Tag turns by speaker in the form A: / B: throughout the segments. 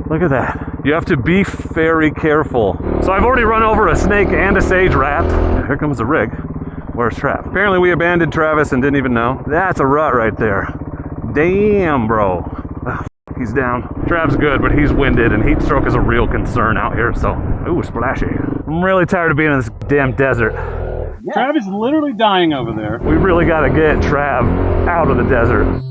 A: Look at that. You have to be very careful. So I've already run over a snake and a sage rat. Here comes the rig. Where's Trav? Apparently we abandoned Travis and didn't even know. That's a rut right there. Damn, bro. He's down. Trav's good, but he's winded, and heat stroke is a real concern out here, so... Ooh, splashy. I'm really tired of being in this damn desert.
B: Yeah. Trav is literally dying over there.
A: We really gotta get Trav out of the desert.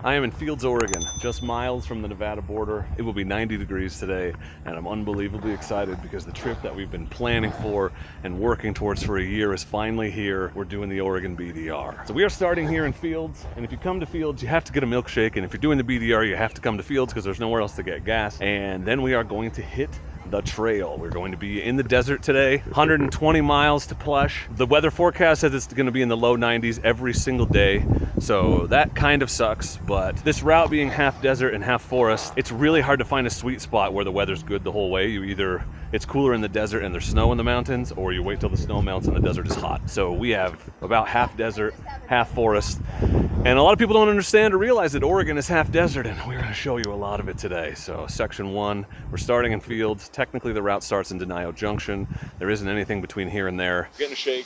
A: I am in Fields, Oregon, just miles from the Nevada border. It will be 90 degrees today, and I'm unbelievably excited because the trip that we've been planning for and working towards for a year is finally here. We're doing the Oregon BDR. So we are starting here in Fields, and if you come to Fields, you have to get a milkshake, and if you're doing the BDR, you have to come to Fields because there's nowhere else to get gas. And then we are going to hit the trail. We're going to be in the desert today, 120 miles to Plush. The weather forecast says it's going to be in the low 90s every single day, so that kind of sucks. But this route being half desert and half forest, it's really hard to find a sweet spot where the weather's good the whole way. It's cooler in the desert and there's snow in the mountains, or you wait till the snow melts and the desert is hot. So we have about half desert, half forest. And a lot of people don't understand or realize that Oregon is half desert, and we're going to show you a lot of it today. So section 1, we're starting in Fields. Technically the route starts in Denio Junction. There isn't anything between here and there. Getting a shake,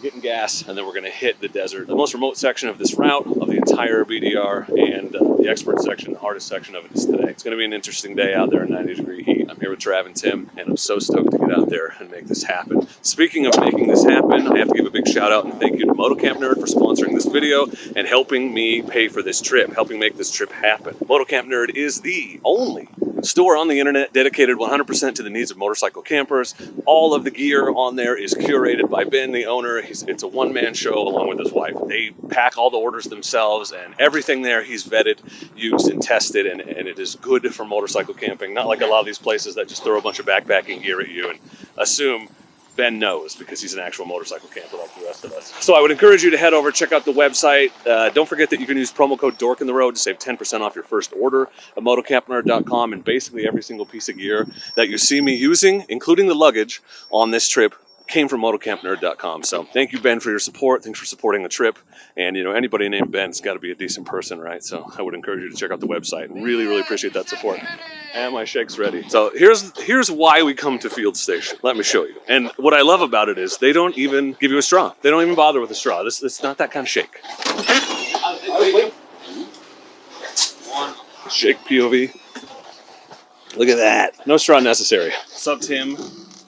A: getting gas, and then we're going to hit the desert. The most remote section of this route, of the entire BDR, and the expert section, the hardest section of it is today. It's going to be an interesting day out there in 90-degree heat. I'm here with Trav and Tim, and I'm so stoked to get out there and make this happen. Speaking of making this happen, I have to give a big shout out and thank you to MotoCamp Nerd for sponsoring this video and helping me pay for this trip, helping make this trip happen. MotoCamp Nerd is the only store on the internet dedicated 100% to the needs of motorcycle campers. All of the gear on there is curated by Ben, the owner. It's a one-man show along with his wife. They pack all the orders themselves, and everything there he's vetted, used, and tested, and it is good for motorcycle camping. Not like a lot of these places that just throw a bunch of backpacking gear at you and assume Ben knows because he's an actual motorcycle camper like the rest of us. So I would encourage you to head over, check out the website. Don't forget that you can use promo code Dork in the road to save 10% off your first order at motocampnerd.com, and basically every single piece of gear that you see me using, including the luggage on this trip, came from motocampnerd.com. So thank you, Ben, for your support. Thanks for supporting the trip. And anybody named Ben's got to be a decent person, right? So I would encourage you to check out the website. Really, really appreciate that support. And my shake's ready. So here's why we come to Field Station. Let me show you. And what I love about it is they don't even give you a straw. They don't even bother with a straw. It's not that kind of shake. Shake POV. Look at that. No straw necessary. What's up, Tim?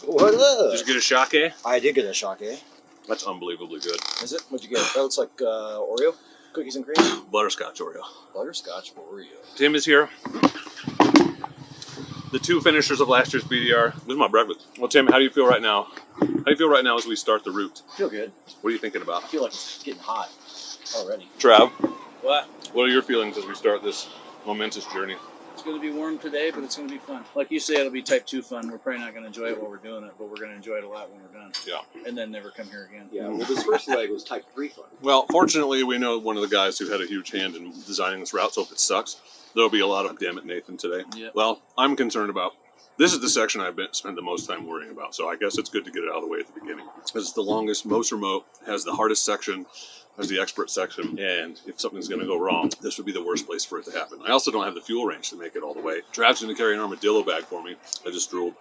C: What up?
A: Did you get a shake?
C: I did get a shake.
A: That's unbelievably good.
C: Is it? What'd you get? That looks like Oreo? Cookies and cream?
A: Butterscotch Oreo.
C: Butterscotch Oreo.
A: Tim is here. The two finishers of last year's BDR. This is my breakfast. Well, Tim, how do you feel right now? How do you feel right now as we start the route?
C: Feel good.
A: What are you thinking about?
C: I feel like it's getting hot already.
A: Trav?
D: What?
A: What are your feelings as we start this momentous journey?
D: It's going to be warm today, but it's going to be fun. Like you say, it'll be type 2 fun. We're probably not going to enjoy it while we're doing it, but we're going to enjoy it a lot when we're done.
A: Yeah.
D: And then never come here again.
C: Yeah, well, this first leg was type 3 fun.
A: Well, fortunately, we know one of the guys who had a huge hand in designing this route, so if it sucks, there'll be a lot of damn it, Nathan, today.
D: Yep.
A: Well, I'm concerned about. This is the section I've spent the most time worrying about, so I guess it's good to get it out of the way at the beginning. It's the longest, most remote, has the hardest section, has the expert section, and if something's going to go wrong, this would be the worst place for it to happen. I also don't have the fuel range to make it all the way. Trav's going to carry an armadillo bag for me. I just drooled.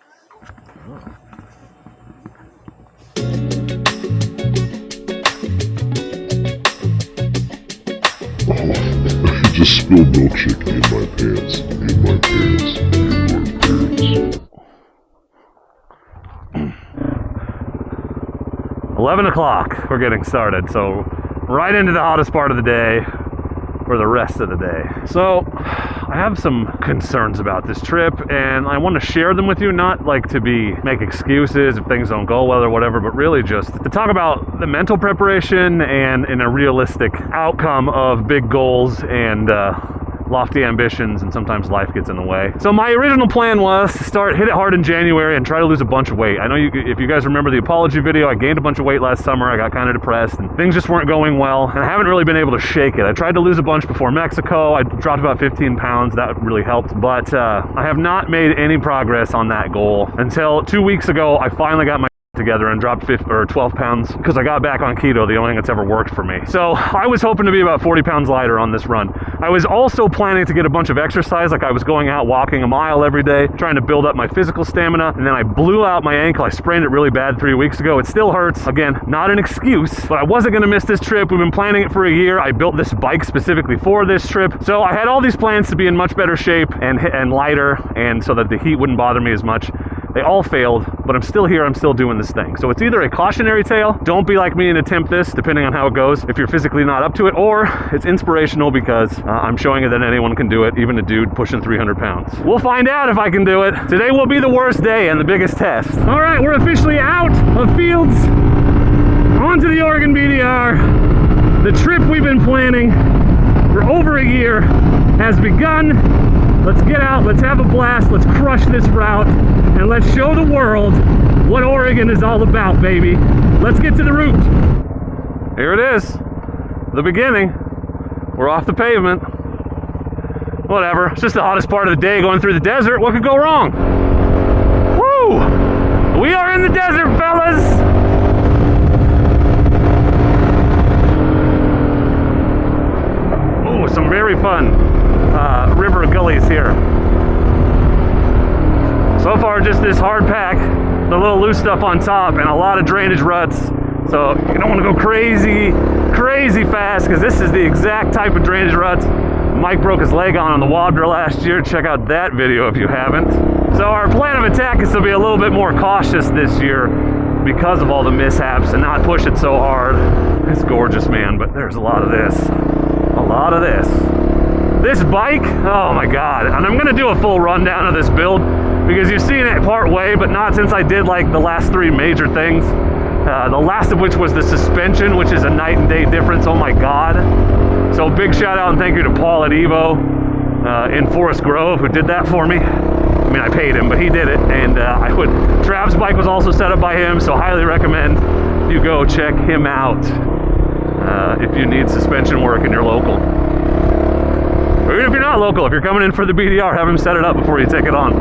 E: I just spilled milkshake in my pants. In my pants. In my pants.
A: 11 o'clock, we're getting started, so right into the hottest part of the day, for the rest of the day. So, I have some concerns about this trip, and I want to share them with you, not like to make excuses if things don't go well or whatever, but really just to talk about the mental preparation and a realistic outcome of big goals and lofty ambitions, and sometimes life gets in the way. So my original plan was to hit it hard in January and try to lose a bunch of weight. I know if you guys remember the apology video, I gained a bunch of weight last summer. I got kind of depressed and things just weren't going well, and I haven't really been able to shake it. I tried to lose a bunch before Mexico. I dropped about 15 pounds. That really helped, but I have not made any progress on that goal until 2 weeks ago. I finally got my together and dropped 12 pounds because I got back on keto, the only thing that's ever worked for me. So I was hoping to be about 40 pounds lighter on this run. I was also planning to get a bunch of exercise, like I was going out walking a mile every day, trying to build up my physical stamina, and then I blew out my ankle. I sprained it really bad 3 weeks ago. It still hurts. Again, not an excuse, but I wasn't gonna miss this trip. We've been planning it for a year. I built this bike specifically for this trip. So I had all these plans to be in much better shape and lighter, and so that the heat wouldn't bother me as much. They all failed, but I'm still here, I'm still doing this thing. So it's either a cautionary tale, don't be like me and attempt this, depending on how it goes, if you're physically not up to it, or it's inspirational because I'm showing you that anyone can do it, even a dude pushing 300 pounds. We'll find out if I can do it. Today will be the worst day and the biggest test. All right, we're officially out of Fields, onto the Oregon BDR. The trip we've been planning for over a year has begun. Let's get out, let's have a blast, let's crush this route, and let's show the world what Oregon is all about, baby. Let's get to the route. Here it is, the beginning. We're off the pavement. Whatever, it's just the hottest part of the day going through the desert. What could go wrong? Woo! We are in the desert, fellas! Ooh, some very fun river gullies here. So far, just this hard pack, the little loose stuff on top, and a lot of drainage ruts. So you don't want to go crazy fast, because this is the exact type of drainage ruts Mike broke his leg on the Wobbler last year. Check out that video if you haven't. So our plan of attack is to be a little bit more cautious this year because of all the mishaps and not push it so hard. It's gorgeous, man, but there's a lot of this. A lot of this. This bike, oh my God. And I'm gonna do a full rundown of this build because you've seen it part way, but not since I did like the last 3 major things. The last of which was the suspension, which is a night and day difference, oh my God. So big shout out and thank you to Paul at Evo in Forest Grove who did that for me. I mean, I paid him, but he did it. And Trav's bike was also set up by him, so highly recommend you go check him out if you need suspension work and you're local. Or even if you're not local, if you're coming in for the BDR, have him set it up before you take it on.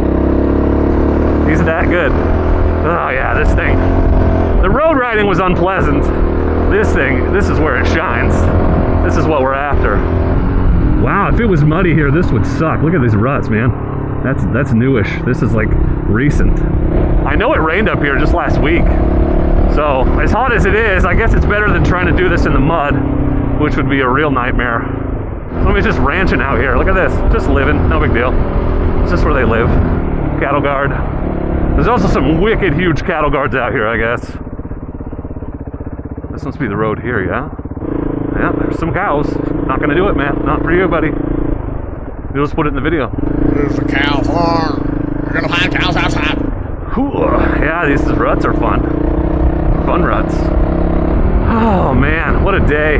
A: He's that good. Oh yeah, this thing. The road riding was unpleasant. This thing, this is where it shines. This is what we're after. Wow, if it was muddy here, this would suck. Look at these ruts, man. That's newish. This is like recent. I know it rained up here just last week. So as hot as it is, I guess it's better than trying to do this in the mud, which would be a real nightmare. Somebody's just ranching out here. Look at this, just living, no big deal. It's just where they live. Cattle guard. There's also some wicked huge cattle guards out here, I guess. This must be the road here, yeah? Yeah, there's some cows. Not gonna do it, man. Not for you, buddy. You'll just put it in the video.
F: There's a cow farm. You're gonna find cows outside.
A: Ooh, yeah, these ruts are fun. Fun ruts. Oh man, what a day.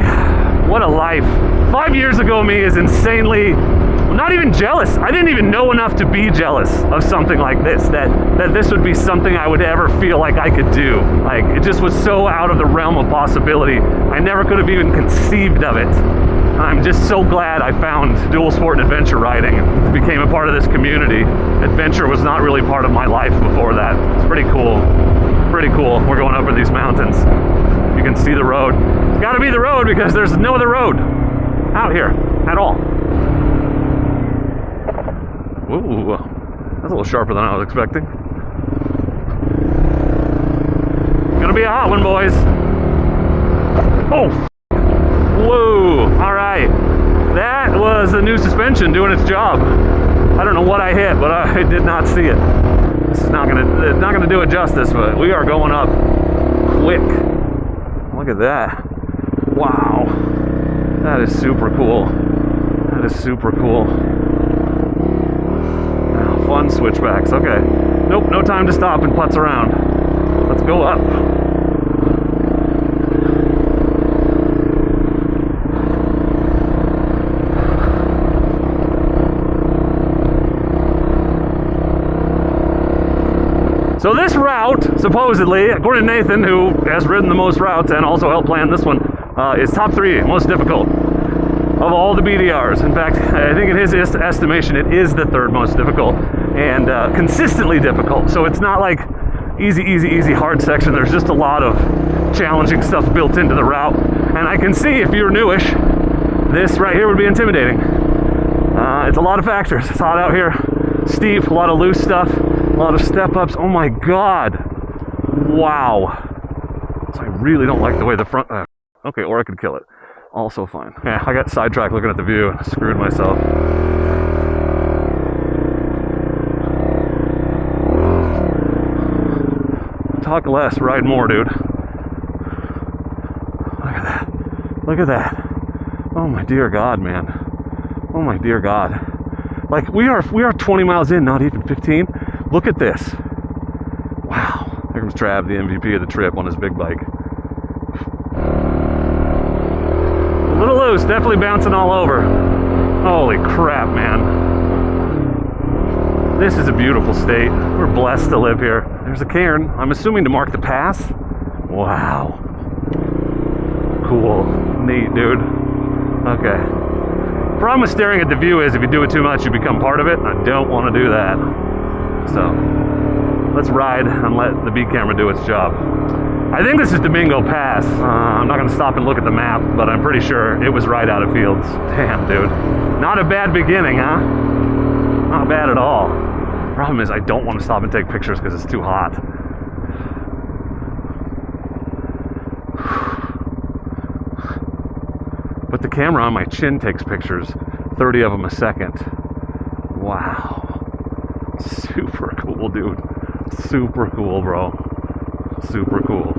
A: What a life. 5 years ago me is insanely, not even jealous. I didn't even know enough to be jealous of something like this, that this would be something I would ever feel like I could do. Like, it just was so out of the realm of possibility. I never could have even conceived of it. I'm just so glad I found dual sport and adventure riding, became a part of this community. Adventure was not really part of my life before that. It's pretty cool. Pretty cool. We're going over these mountains. You can see the road. It's gotta be the road because there's no other road out here at all. Ooh, that's a little sharper than I was expecting. Gonna be a hot one, boys. Oh, whoa, all right. That was the new suspension doing its job. I don't know what I hit, but I did not see it. This is not gonna do it justice, but we are going up quick. Look at that. Wow. That is super cool. That is super cool. Oh, fun switchbacks, okay. Nope, no time to stop and putz around. Let's go up. So this route, supposedly, according to Nathan, who has ridden the most routes and also helped plan this one, is top 3 most difficult of all the BDRs. In fact, I think in his estimation, it is the 3rd most difficult and consistently difficult. So it's not like easy hard section. There's just a lot of challenging stuff built into the route. And I can see if you're newish, this right here would be intimidating. It's a lot of factors. It's hot out here, steep, a lot of loose stuff, a lot of step ups. Oh my God. Wow. So I really don't like the way the front, okay, or I could kill it. Also fine. Yeah, I got sidetracked looking at the view and screwed myself. Talk less, ride more, dude. Look at that. Look at that. Oh my dear God, man. Oh my dear God. Like we are 20 miles in, not even 15. Look at this. Wow. Here comes Trav, the MVP of the trip on his big bike. A little loose, definitely bouncing all over. Holy crap, man. This is a beautiful state. We're blessed to live here. There's a cairn, I'm assuming to mark the pass. Wow. Cool. Neat, dude. Okay. Problem with staring at the view is if you do it too much, you become part of it. I don't want to do that. So, let's ride and let the beat camera do its job. I think this is Domingo Pass. I'm not going to stop and look at the map, but I'm pretty sure it was right out of fields. Damn, dude. Not a bad beginning, huh? Not bad at all. Problem is, I don't want to stop and take pictures because it's too hot. But the camera on my chin takes pictures, 30 of them a second. Wow. Super cool, dude. Super cool, bro. Super cool.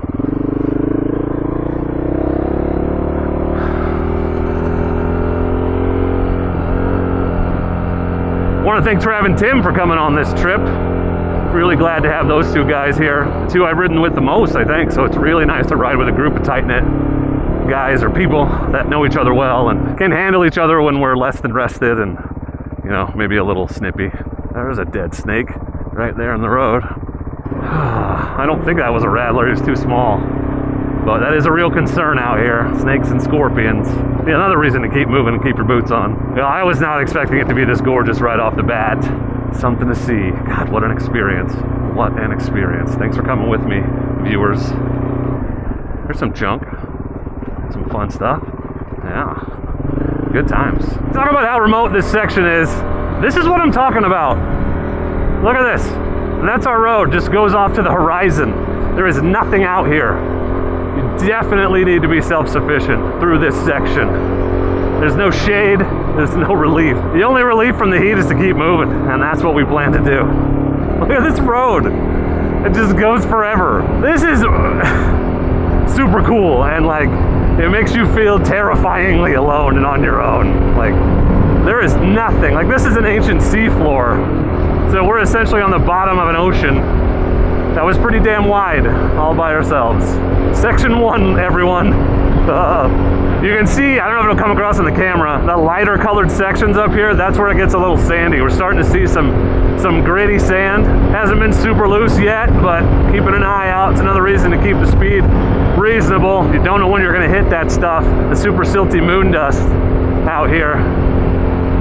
A: I want to thank Trav and Tim for coming on this trip. Really glad to have those two guys here. The two I've ridden with the most, I think, so it's really nice to ride with a group of tight-knit guys or people that know each other well and can handle each other when we're less than rested and, you know, maybe a little snippy. There's a dead snake right there in the road. I don't think that was a rattler, he's too small. But that is a real concern out here, snakes and scorpions. Yeah, another reason to keep moving and keep your boots on. You know, I was not expecting it to be this gorgeous right off the bat. Something to see. God, what an experience. What an experience. Thanks for coming with me, viewers. Here's some junk. Some fun stuff. Yeah. Good times. Talk about how remote this section is. This is what I'm talking about. Look at this. And that's our road. Just goes off to the horizon. There is nothing out here. You definitely need to be self-sufficient through this section. There's no shade. There's no relief. The only relief from the heat is to keep moving. And that's what we plan to do. Look at this road. It just goes forever. This is super cool. And like, it makes you feel terrifyingly alone and on your own. Like, there is nothing. Like, this is an ancient seafloor. So we're essentially on the bottom of an ocean that was pretty damn wide, all by ourselves. Section 1, everyone. You can see, I don't know if it'll come across on the camera, the lighter colored sections up here, that's where it gets a little sandy. We're starting to see some gritty sand. Hasn't been super loose yet, but keeping an eye out. It's another reason to keep the speed reasonable. You don't know when you're gonna hit that stuff. The super silty moon dust out here.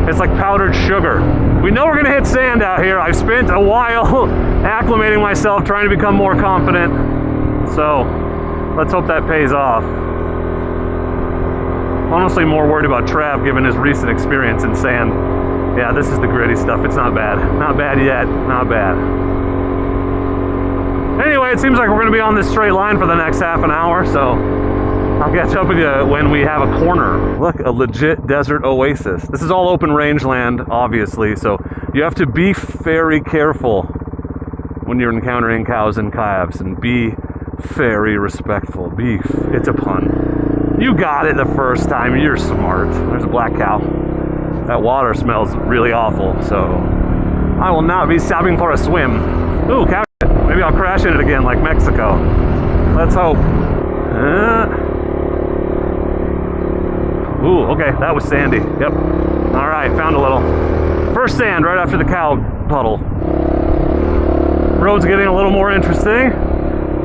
A: It's like powdered sugar. We know we're gonna hit sand out here. I've spent a while acclimating myself, trying to become more confident. So let's hope that pays off. Honestly, more worried about Trav given his recent experience in sand. Yeah, this is the gritty stuff. It's not bad. Not bad yet. Not bad. Anyway, it seems like we're going to be on this straight line for the next half an hour, so I'll catch up with you when we have a corner. Look, a legit desert oasis. This is all open rangeland, obviously, so you have to be very careful when you're encountering cows and calves, and be very respectful. Beef. It's a pun. You got it the first time. You're smart. There's a black cow. That water smells really awful, so I will not be stopping for a swim. Ooh, cow shit. Maybe I'll crash in it again like Mexico. Let's hope. Ooh, okay, that was sandy. Yep. All right, found a little. First sand right after the cow puddle. Road's getting a little more interesting.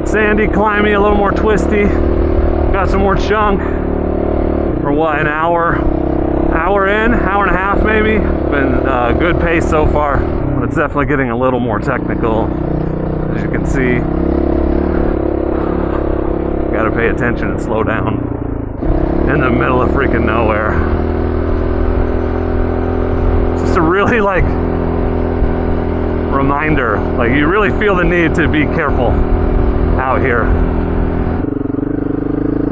A: Sandy, climby, a little more twisty. Got some more chunk. For what, an hour? Hour in, hour and a half maybe. Been a good pace so far, but it's definitely getting a little more technical, as you can see. pay attention and slow down in the middle of freaking nowhere. It's just a really like reminder, like you really feel the need to be careful out here.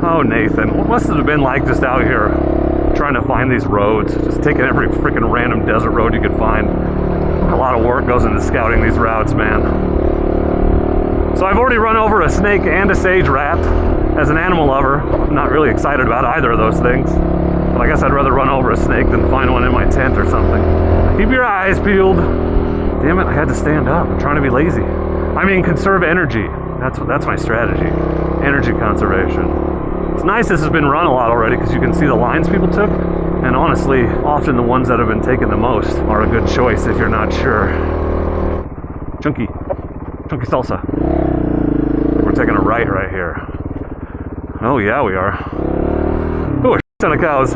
A: Oh, Nathan, what must it have been like just out here trying to find these roads, just taking every freaking random desert road you could find. A lot of work goes into scouting these routes, man. So I've already run over a snake and a sage rat. As an animal lover, I'm not really excited about either of those things. But I guess I'd rather run over a snake than find one in my tent or something. Keep your eyes peeled. Damn it, I had to stand up. I'm trying to be lazy. I mean, conserve energy. That's my strategy. Energy conservation. It's nice this has been run a lot already because you can see the lines people took. And honestly, often the ones that have been taken the most are a good choice if you're not sure. Chunky salsa. We're taking a right here. Oh yeah, we are. Oh, a ton of cows.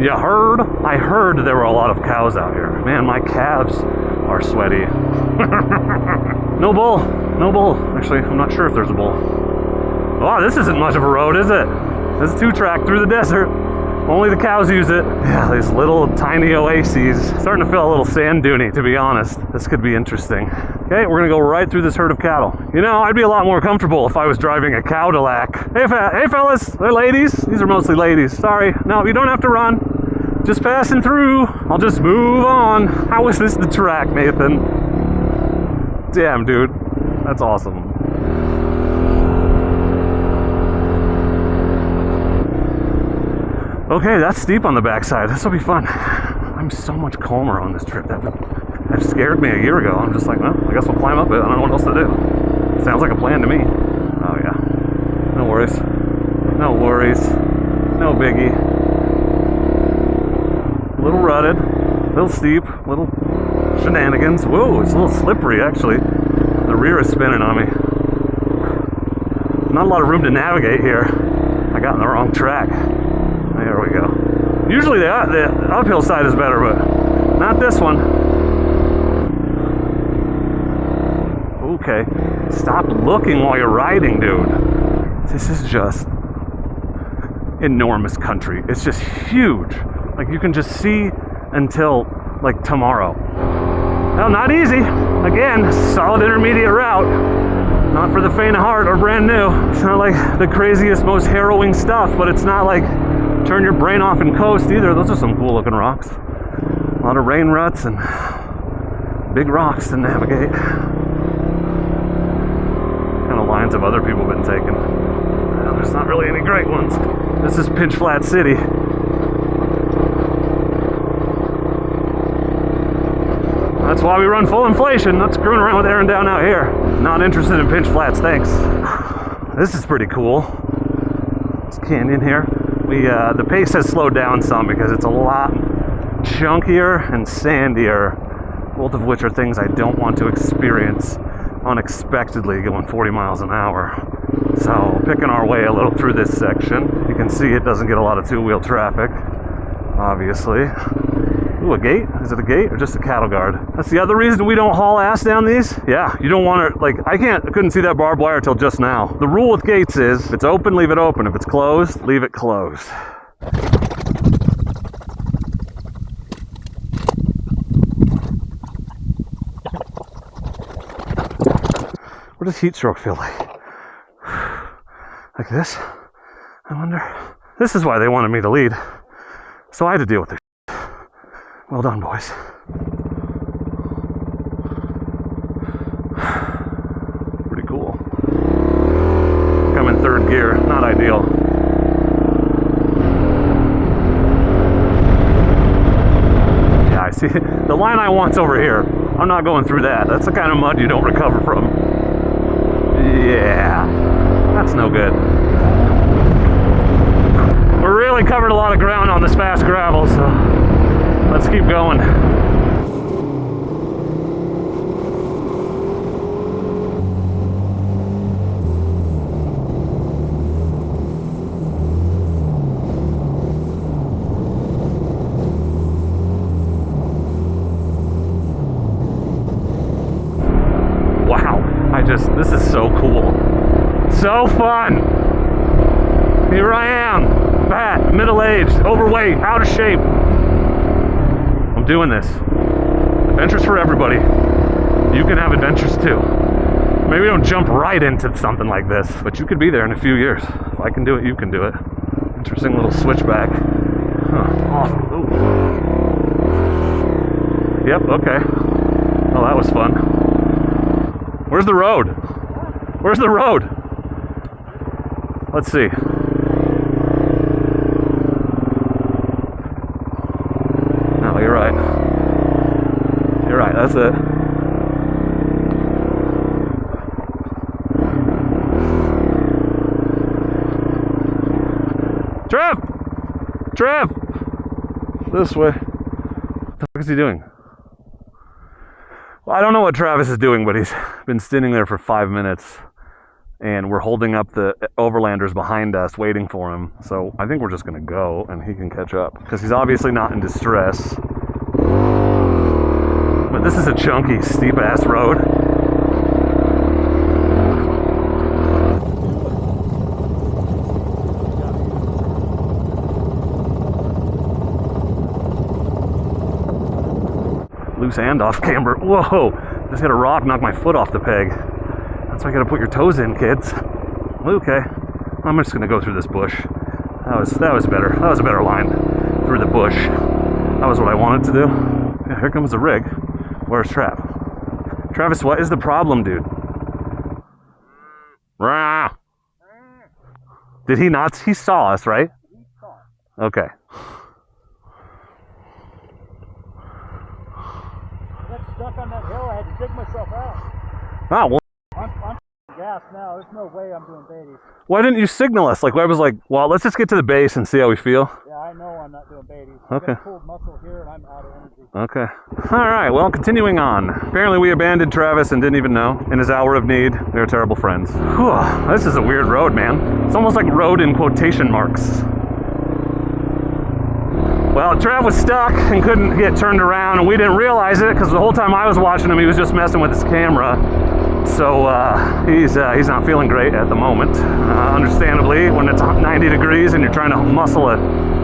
A: You heard? I heard there were a lot of cows out here. Man, my calves are sweaty. No bull. Actually, I'm not sure if there's a bull. Oh, this isn't much of a road, is it? This is 2-track through the desert. Only the cows use it. Yeah, these little tiny oases. Starting to feel a little sand duny, to be honest. This could be interesting. Okay, we're gonna go right through this herd of cattle. You know, I'd be a lot more comfortable if I was driving a Cadillac. Hey fellas, they're ladies. These are mostly ladies. Sorry, no, you don't have to run. Just passing through. I'll just move on. How is this the track, Nathan? Damn, dude, that's awesome. Okay, that's steep on the backside. This will be fun. I'm so much calmer on this trip. That scared me a year ago. I'm just like, well, I guess we'll climb up it. I don't know what else to do. Sounds like a plan to me. Oh yeah. No worries. No biggie. A little rutted, a little steep, little shenanigans. Whoa, it's a little slippery actually. The rear is spinning on me. Not a lot of room to navigate here. I got in the wrong track. There we go. Usually the uphill side is better, but not this one. Okay, stop looking while you're riding, dude. This is just enormous country. It's just huge. Like you can just see until like tomorrow. Well, not easy. Again, solid intermediate route. Not for the faint of heart or brand new. It's not like the craziest, most harrowing stuff, but it's not like turn your brain off and coast either. Those are some cool looking rocks. A lot of rain ruts and big rocks to navigate. Kind of lines have other people been taking? There's not really any great ones. This is Pinch Flat City. That's why we run full inflation, not screwing around with Aaron down out here. Not interested in Pinch Flats, thanks. This is pretty cool. This canyon here. The pace has slowed down some because it's a lot chunkier and sandier, both of which are things I don't want to experience unexpectedly going 40 miles an hour. So picking our way a little through this section. You can see it doesn't get a lot of two-wheel traffic, obviously. Ooh, a gate? Is it a gate or just a cattle guard? That's the other reason we don't haul ass down these. Yeah, you don't want to, like, I couldn't see that barbed wire till just now. The rule with gates is, if it's open, leave it open. If it's closed, leave it closed. What does heat stroke feel like? Like this? I wonder. This is why they wanted me to lead. So I had to deal with it. Well done, boys. Pretty cool. I'm in third gear, not ideal. Yeah, I see. The line I want's over here. I'm not going through that. That's the kind of mud you don't recover from. Yeah, that's no good. We're really covered a lot of ground on this fast gravel, so let's keep going. Wow, this is so cool. So fun. Here I am, fat, middle-aged, overweight, out of shape. I'm doing this. Adventures for everybody. You can have adventures too. Maybe don't jump right into something like this, but you could be there in a few years. If I can do it, you can do it. Interesting little switchback. Huh, awesome. Ooh. Yep, okay. Oh, that was fun. Where's the road? Where's the road? Let's see. No, you're right. You're right, that's it. Trav! Trav! This way. What the fuck is he doing? Well, I don't know what Travis is doing, but he's been standing there for 5 minutes, and we're holding up the overlanders behind us, waiting for him. So I think we're just gonna go, and he can catch up, because he's obviously not in distress. But this is a chunky, steep-ass road. Loose and off camber. Whoa! Just got a rock knock my foot off the peg. That's why you gotta put your toes in, kids. Okay. I'm just gonna go through this bush. That was better. That was a better line. Through the bush. That was what I wanted to do. Yeah, here comes the rig. Where's Trav? Travis, what is the problem, dude? Rah! Did he not? He saw us, right? Okay.
B: Stuck on that hill, I had to dig myself out.
A: Oh, well.
B: I'm gassed now. There's no way I'm doing baities.
A: Why didn't you signal us? Like, I was like, well, let's just get to the base and see how we feel.
B: Yeah, I know I'm not doing baities.
A: Okay.
B: I've got pulled muscle here and I'm out of energy.
A: Okay. All right, well, continuing on. Apparently we abandoned Travis and didn't even know. In his hour of need, we were terrible friends. Whew, this is a weird road, man. It's almost like road in quotation marks. Well, Trav was stuck and couldn't get turned around, and we didn't realize it because the whole time I was watching him, he was just messing with his camera. So he's not feeling great at the moment. Understandably, when it's 90 degrees and you're trying to muscle a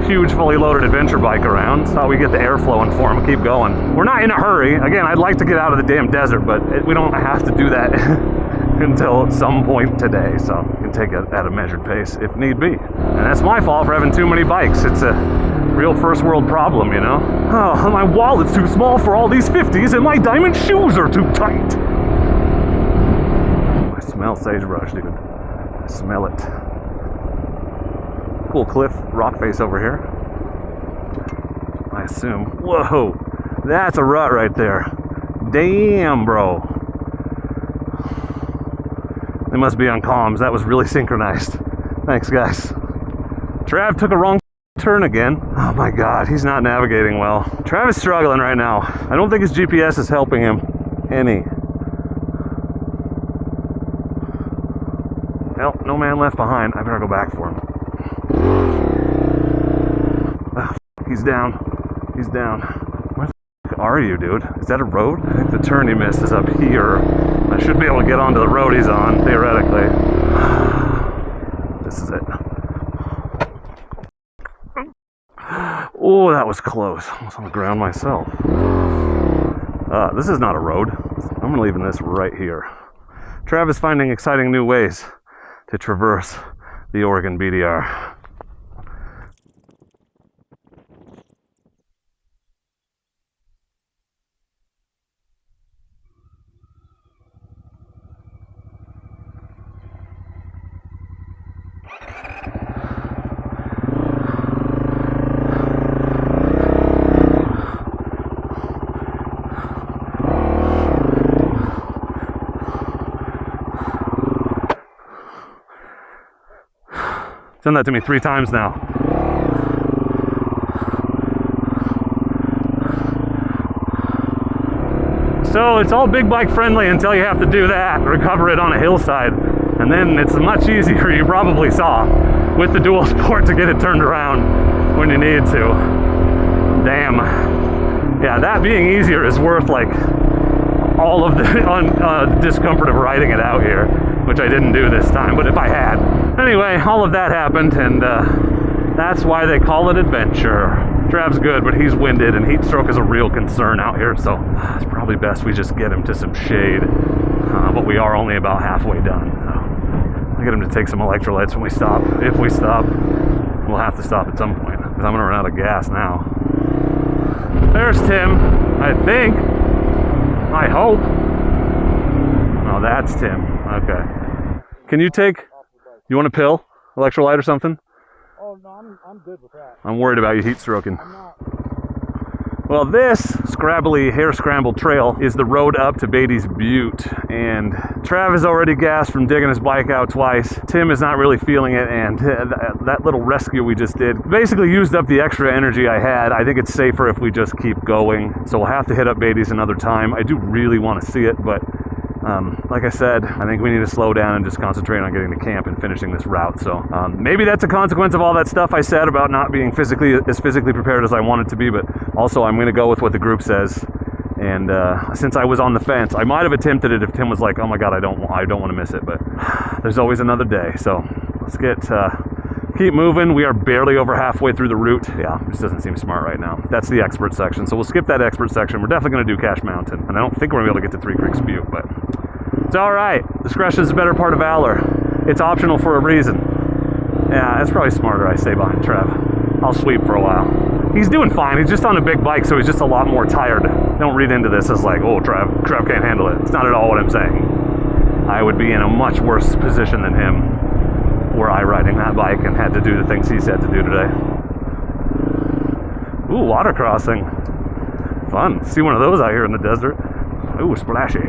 A: huge fully loaded adventure bike around, thought we'd get the air flowing for him and keep going. We're not in a hurry. Again, I'd like to get out of the damn desert, but we don't have to do that until some point today, so we can take it at a measured pace if need be. And that's my fault for having too many bikes. It's a real first world problem, you know? Oh, my wallet's too small for all these 50s and my diamond shoes are too tight. I smell sagebrush, dude. I smell it. Cool cliff rock face over here, I assume. Whoa, that's a rut right there. Damn, bro. They must be on comms. That was really synchronized. Thanks, guys. Trav took a wrong turn again. Oh my god, he's not navigating well. Trav is struggling right now. I don't think his GPS is helping him any. Well, no man left behind. I better go back for him. Oh, he's down. He's down. Where the f are you, dude? Is that a road? I think the turn he missed is up here. I should be able to get onto the road he's on, theoretically. This is it. Oh, that was close. Almost on the ground myself. This is not a road. I'm leaving this right here. Trav is finding exciting new ways to traverse the Oregon BDR. Done that to me 3 times now. So it's all big bike friendly until you have to do that, recover it on a hillside. And then it's much easier, you probably saw, with the dual sport to get it turned around when you need to. Damn. Yeah, that being easier is worth like all of the discomfort of riding it out here, which I didn't do this time, but if I had, Anyway, all of that happened, and that's why they call it adventure. Trav's good, but he's winded, and heat stroke is a real concern out here, so it's probably best we just get him to some shade. But we are only about halfway done. So I'll get him to take some electrolytes when we stop. If we stop, we'll have to stop at some point, because I'm gonna run out of gas now. There's Tim, I think. I hope. Oh, that's Tim. Okay. Can you take, you want a pill? Electrolyte or something?
B: Oh, no, I'm good with that.
A: I'm worried about you heat stroking.
B: I'm not.
A: Well, this scrabbly, hair-scrambled trail is the road up to Beatty's Butte, and Trav is already gassed from digging his bike out twice. Tim is not really feeling it, and that little rescue we just did basically used up the extra energy I had. I think it's safer if we just keep going, so we'll have to hit up Beatty's another time. I do really want to see it, but like I said, I think we need to slow down and just concentrate on getting to camp and finishing this route. So maybe that's a consequence of all that stuff I said about not being physically prepared as I wanted to be, but also I'm going to go with what the group says. And since I was on the fence, I might have attempted it if Tim was like, oh my god, I don't want to miss it, but there's always another day. So let's keep moving. We are barely over halfway through the route. Yeah, this doesn't seem smart right now. That's the expert section, so we'll skip that expert section. We're definitely going to do Cache Mountain, and I don't think we're going to be able to get to Three Creeks Butte, but it's all right. Discretion is the better part of valor. It's optional for a reason. Yeah, it's probably smarter I stay behind Trav. I'll sweep for a while. He's doing fine. He's just on a big bike, so he's just a lot more tired. Don't read into this as like, oh, Trav can't handle it. It's not at all what I'm saying. I would be in a much worse position than him were I riding that bike and had to do the things he's had to do today. Ooh, water crossing. Fun. See one of those out here in the desert. Ooh, splashy.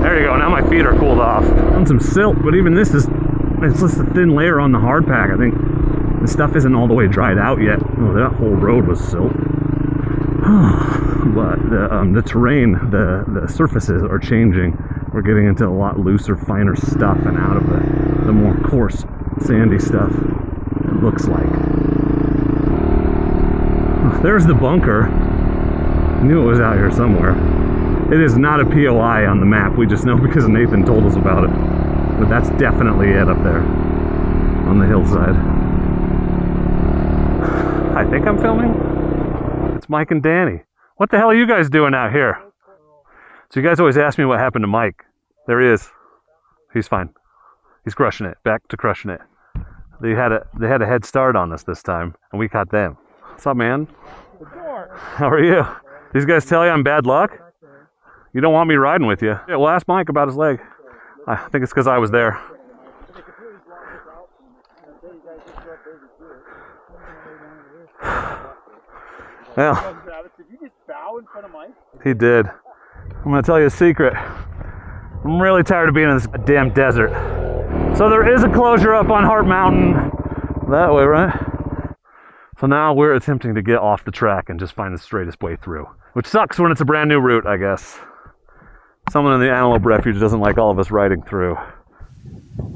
A: There you go. Now my feet are cooled off. On some silt, but even this it's just a thin layer on the hard pack. I think the stuff isn't all the way dried out yet. Oh, that whole road was silt. But the terrain, the surfaces are changing. We're getting into a lot looser, finer stuff and out of the more coarse, sandy stuff, it looks like. Oh, there's the bunker. I knew it was out here somewhere. It is not a POI on the map. We just know because Nathan told us about it. But that's definitely it up there on the hillside. I think I'm filming. It's Mike and Danny. What the hell are you guys doing out here? So you guys always ask me what happened to Mike. There he is. He's fine. He's crushing it. Back to crushing it. They had a head start on us this time, and we caught them. What's up, man?
B: Dork.
A: How are you? These guys tell you I'm bad luck? You don't want me riding with you. Yeah, well, ask Mike about his leg. I think it's because I was there. Well,
B: Did you just bow in front of Mike?
A: he did. I'm going to tell you a secret. I'm really tired of being in this damn desert. So there is a closure up on Hart Mountain. That way, right? So now we're attempting to get off the track and just find the straightest way through. Which sucks when it's a brand new route, I guess. Someone in the Antelope Refuge doesn't like all of us riding through.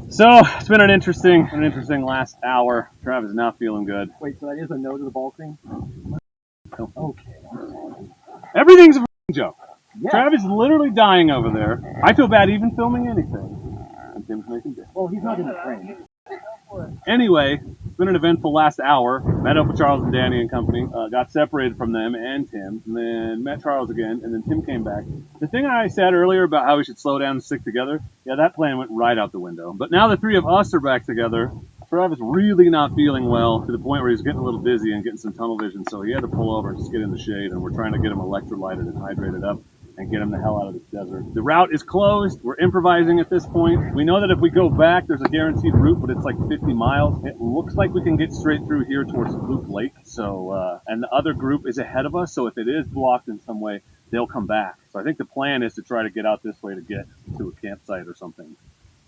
A: So, it's been an interesting last hour. Trav is not feeling good.
B: Wait, so that is a no to the ball thing? Okay.
A: Everything's a joke.
B: Yeah.
A: Trav is literally dying over there. I feel bad even filming anything. And Tim's making this.
B: Well, he's not in the frame.
A: Anyway, it's been an eventful last hour. Met up with Charles and Danny and company. Got separated from them and Tim. And then met Charles again. And then Tim came back. The thing I said earlier about how we should slow down and stick together, yeah, that plan went right out the window. But now the three of us are back together. Trav is really not feeling well to the point where he's getting a little dizzy and getting some tunnel vision. So he had to pull over and just get in the shade. And we're trying to get him electrolyted and hydrated up and get him the hell out of this desert. The route is closed. We're improvising at this point. We know that if we go back, there's a guaranteed route, but it's like 50 miles. It looks like we can get straight through here towards Luke Lake. So, and the other group is ahead of us. So if it is blocked in some way, they'll come back. So I think the plan is to try to get out this way to get to a campsite or something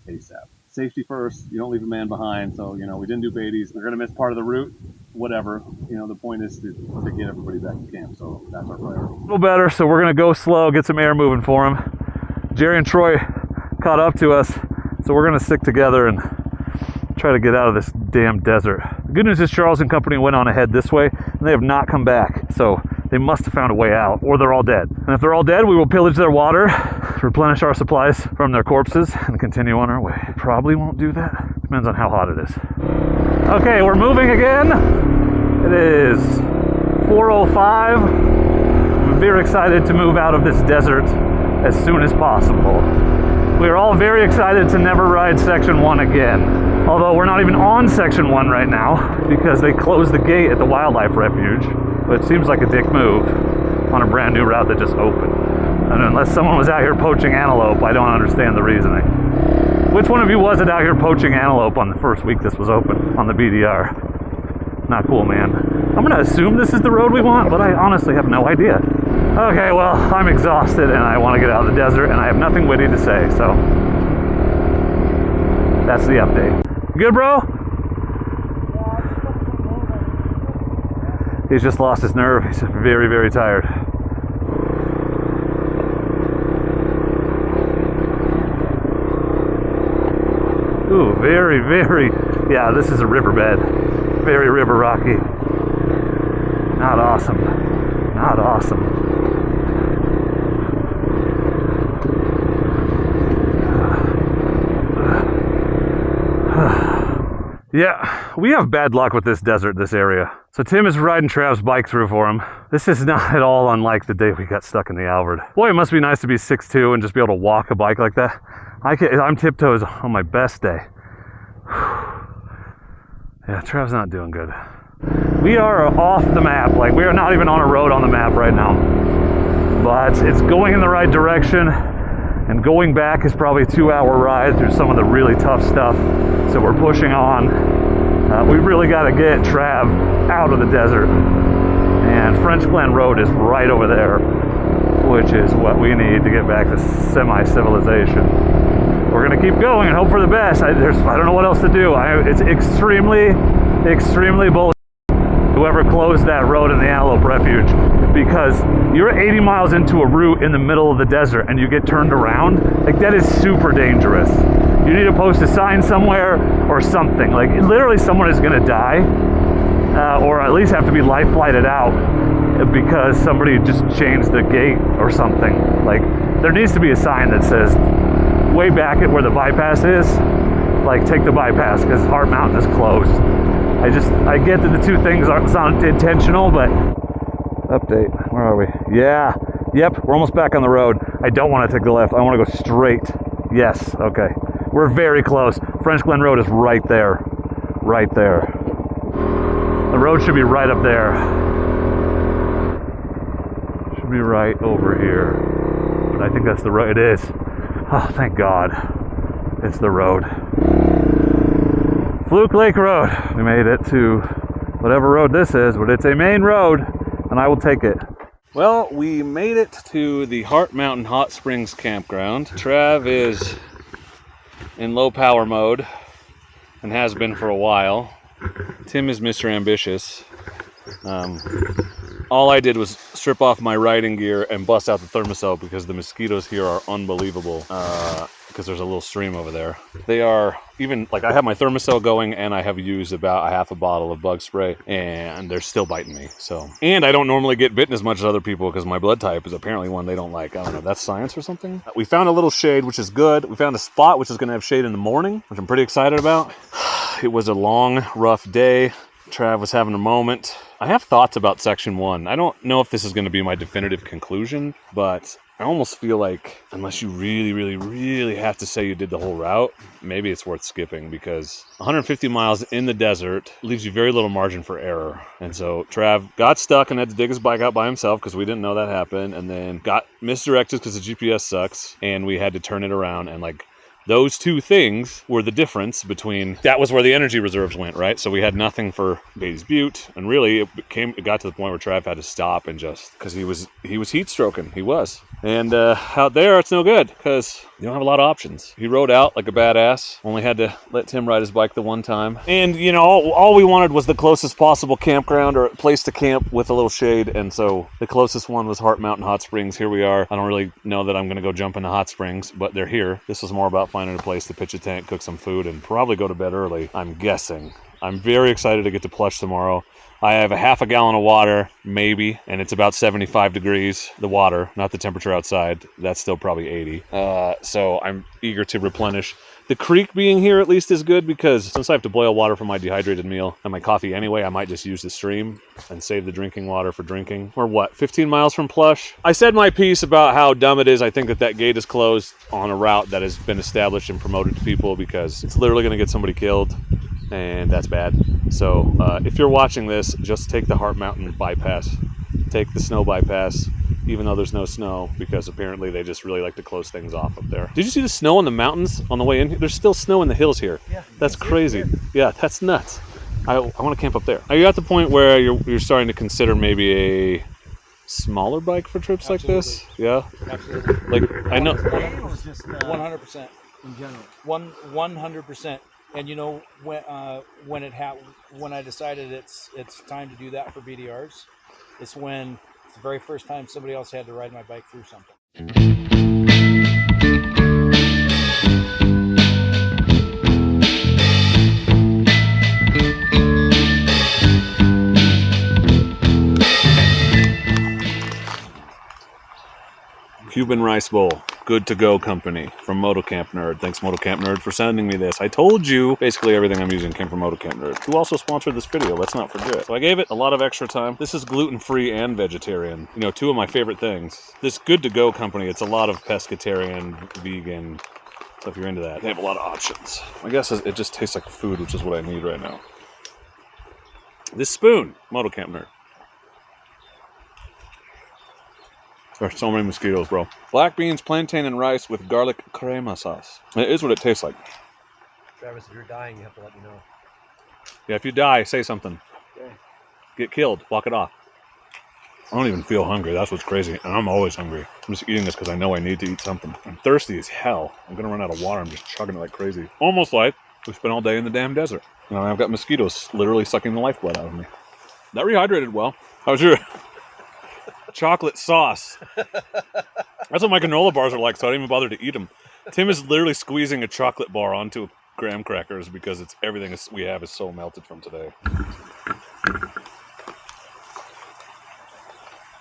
A: ASAP. Safety first. You don't leave a man behind. So, you know, we didn't do Beatty's. We're going to miss part of the route. Whatever. You know, the point is to get everybody back to camp. So that's our priority. A little better. So we're going to go slow, get some air moving for him. Jerry and Troy caught up to us. So we're going to stick together and try to get out of this damn desert. The good news is Charles and company went on ahead this way and they have not come back. So They must have found a way out, or they're all dead. And if they're all dead, we will pillage their water, replenish our supplies from their corpses, and continue on our way. Probably won't do that. Depends on how hot it is. Okay, we're moving again. It is 4:05. I'm very excited to move out of this desert as soon as possible. We are all very excited to never ride Section 1 again. Although we're not even on Section 1 right now because they closed the gate at the wildlife refuge. But it seems like a dick move on a brand new route that just opened. And unless someone was out here poaching antelope, I don't understand the reasoning. Which one of you wasn't out here poaching antelope on the first week this was open on the BDR? Not cool, man. I'm gonna assume this is the road we want, but I honestly have no idea. Okay, well, I'm exhausted and I want to get out of the desert and I have nothing witty to say, so that's the update. Good, bro? He's just lost his nerve. He's very, very tired. Ooh, very, very, yeah, this is a riverbed. Very river rocky. Not awesome. Not awesome. Yeah, we have bad luck with this desert, this area. So Tim is riding Trav's bike through for him. This is not at all unlike the day we got stuck in the Alvord. Boy, it must be nice to be 6'2" and just be able to walk a bike like that. I'm tiptoes on my best day. Yeah, Trav's not doing good. We are off the map. Like, we are not even on a road on the map right now. But it's going in the right direction. And going back is probably a 2-hour ride through some of the really tough stuff. So we're pushing on. We really got to get Trav out of the desert. And French Glen Road is right over there, which is what we need to get back to semi-civilization. We're going to keep going and hope for the best. I don't know what else to do. It's extremely, extremely bullish. Whoever closed that road in the Antelope Refuge, because you're 80 miles into a route in the middle of the desert and you get turned around, like, that is super dangerous. You need to post a sign somewhere or something. Like, literally someone is gonna die, or at least have to be life flighted out because somebody just changed the gate or something. Like, there needs to be a sign that says, way back at where the bypass is, like, take the bypass because Heart Mountain is closed. I get that the two things sound intentional, but update, where are we? Yeah, yep, we're almost back on the road. I don't want to take the left, I want to go straight. Yes, okay. We're very close. French Glen Road is right there. Right there. The road should be right up there. Should be right over here. But I think that's the road. It is. Oh, thank God. It's the road. Fluke Lake Road. We made it to whatever road this is, but it's a main road, and I will take it. Well, we made it to the Heart Mountain Hot Springs Campground. Trav is in low power mode and has been for a while. Tim is Mr. Ambitious. All I did was strip off my riding gear and bust out the thermosol because the mosquitoes here are unbelievable. Because there's a little stream over there. They are even, like, I have my thermosol going and I have used about a half a bottle of bug spray and they're still biting me. So, and I don't normally get bitten as much as other people because my blood type is apparently one they don't like. I don't know, that's science or something. We found a little shade, which is good. We found a spot which is going to have shade in the morning, which I'm pretty excited about. It was a long, rough day. Trav was having a moment. I have thoughts about Section 1. I don't know if this is going to be my definitive conclusion, but I almost feel like unless you really, really, really have to say you did the whole route, maybe it's worth skipping because 150 miles in the desert leaves you very little margin for error. And so Trav got stuck and had to dig his bike out by himself because we didn't know that happened, and then got misdirected because the GPS sucks, and we had to turn it around. And, like, those two things were the difference between, that was where the energy reserves went, right? So we had nothing for Beatty's Butte, and really it got to the point where Trav had to stop and just, because he was heat stroking, he was. And out there, it's no good because you don't have a lot of options. He rode out like a badass. Only had to let Tim ride his bike the one time. And, you know, all we wanted was the closest possible campground or place to camp with a little shade. And so the closest one was Heart Mountain Hot Springs. Here we are. I don't really know that I'm going to go jump in the hot springs, but they're here. This was more about finding finding a place to pitch a tent, cook some food, and probably go to bed early, I'm guessing. I'm very excited to get to Plush tomorrow. I have a half a gallon of water, maybe, and it's about 75 degrees, the water, not the temperature outside. That's still probably 80. So I'm eager to replenish. The creek being here at least is good because since I have to boil water for my dehydrated meal and my coffee anyway, I might just use the stream and save the drinking water for drinking. We're what, 15 miles from Plush? I said my piece about how dumb it is. I think that gate is closed on a route that has been established and promoted to people because it's literally going to get somebody killed. And that's bad. So if you're watching this, just take the Heart Mountain bypass. Take the snow bypass, even though there's no snow, because apparently they just really like to close things off up there. Did you see the snow in the mountains on the way in here? There's still snow in the hills here. Yeah, that's crazy. Yeah, that's nuts. I want to camp up there. Are you at the point where you're starting to consider maybe a smaller bike for trips like this? Yeah.
D: Absolutely.
A: Like I know.
D: 100%.
B: In general.
D: 100%. And you know when I decided it's time to do that for BDRs, it's when it's the very first time somebody else had to ride my bike through something.
A: Cuban rice bowl, good to go company from Motocamp Nerd. Thanks Motocamp Nerd for sending me this. I told you basically everything I'm using came from Motocamp Nerd, who also sponsored this video, let's not forget. So I gave it a lot of extra time. This is gluten-free and vegetarian. You know, two of my favorite things. This good to go company, it's a lot of pescatarian, vegan, so if you're into that, they have a lot of options. I guess it just tastes like food, which is what I need right now. This spoon, Motocamp Nerd. There's so many mosquitoes, bro. Black beans, plantain, and rice with garlic crema sauce. It is what it tastes like.
B: Travis, if you're dying, you have to let me know.
A: Yeah, if you die, say something.
B: Okay.
A: Get killed. Walk it off. I don't even feel hungry. That's what's crazy. And I'm always hungry. I'm just eating this because I know I need to eat something. I'm thirsty as hell. I'm going to run out of water. I'm just chugging it like crazy. Almost like we spent all day in the damn desert. You know, I've got mosquitoes literally sucking the lifeblood out of me. That rehydrated well. How's your... chocolate sauce. That's what my granola bars are like, so I don't even bother to eat them. Tim is literally squeezing a chocolate bar onto graham crackers because it's everything we have is so melted from today.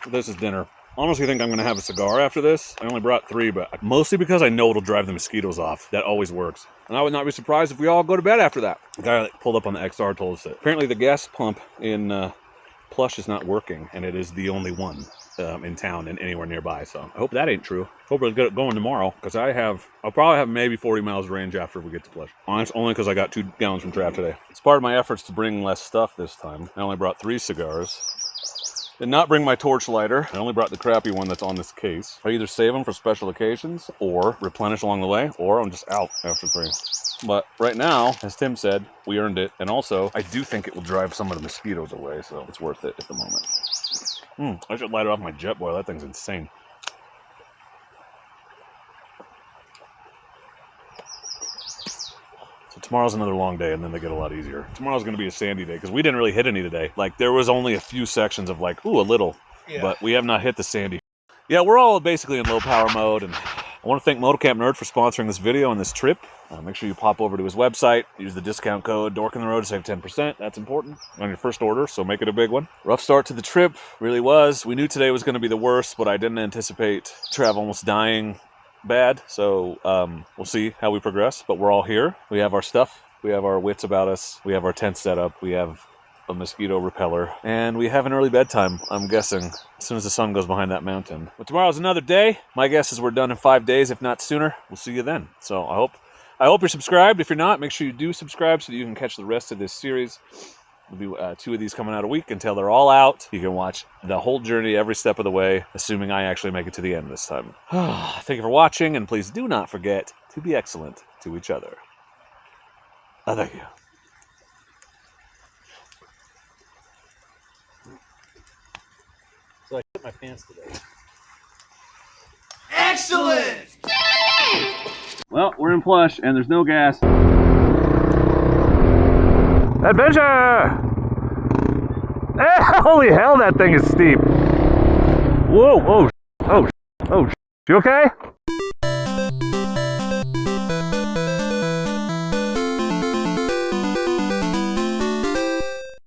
A: This is dinner. I honestly think I'm going to have a cigar after this. I only brought 3, but mostly because I know it'll drive the mosquitoes off. That always works. And I would not be surprised if we all go to bed after that. The guy that pulled up on the XR told us that apparently the gas pump in Plush is not working, and it is the only one in town and anywhere nearby. So I hope that ain't true. Hope we'll get it going tomorrow, because I'll probably have maybe 40 miles range after we get to Plush. Honestly, only because I got 2 gallons from Trav today. It's part of my efforts to bring less stuff this time. I only brought 3 cigars. Did not bring my torch lighter. I only brought the crappy one that's on this case. I either save them for special occasions or replenish along the way, or I'm just out after 3. But right now, as Tim said, we earned it. And also, I do think it will drive some of the mosquitoes away, so it's worth it at the moment. I should light it off my jet boil. That thing's insane. So tomorrow's another long day, and then they get a lot easier. Tomorrow's going to be a sandy day, because we didn't really hit any today. Like, there was only a few sections of like, ooh, a little. Yeah. But we have not hit the sandy. Yeah, we're all basically in low power mode, and I want to thank Motocamp Nerd for sponsoring this video and this trip. Make sure you pop over to his website, use the discount code Dork on the road to save 10%. That's important on your first order, so make it a big one. Rough start to the trip, really was. We knew today was going to be the worst, but I didn't anticipate Trav almost dying bad. So we'll see how we progress, but we're all here. We have our stuff. We have our wits about us. We have our tent set up. We have a mosquito repeller, and we have an early bedtime, I'm guessing, as soon as the sun goes behind that mountain. But tomorrow's another day. My guess is we're done in 5 days, if not sooner. We'll see you then. So I hope you're subscribed. If you're not, make sure you do subscribe so that you can catch the rest of this series. There'll be 2 of these coming out a week until they're all out. You can watch the whole journey every step of the way, assuming I actually make it to the end this time. Thank you for watching, and please do not forget to be excellent to each other. Thank you.
B: So I put my pants today.
C: Excellent!
A: Well, we're in Plush, and there's no gas. Adventure! Holy hell, that thing is steep. Whoa, oh, you okay?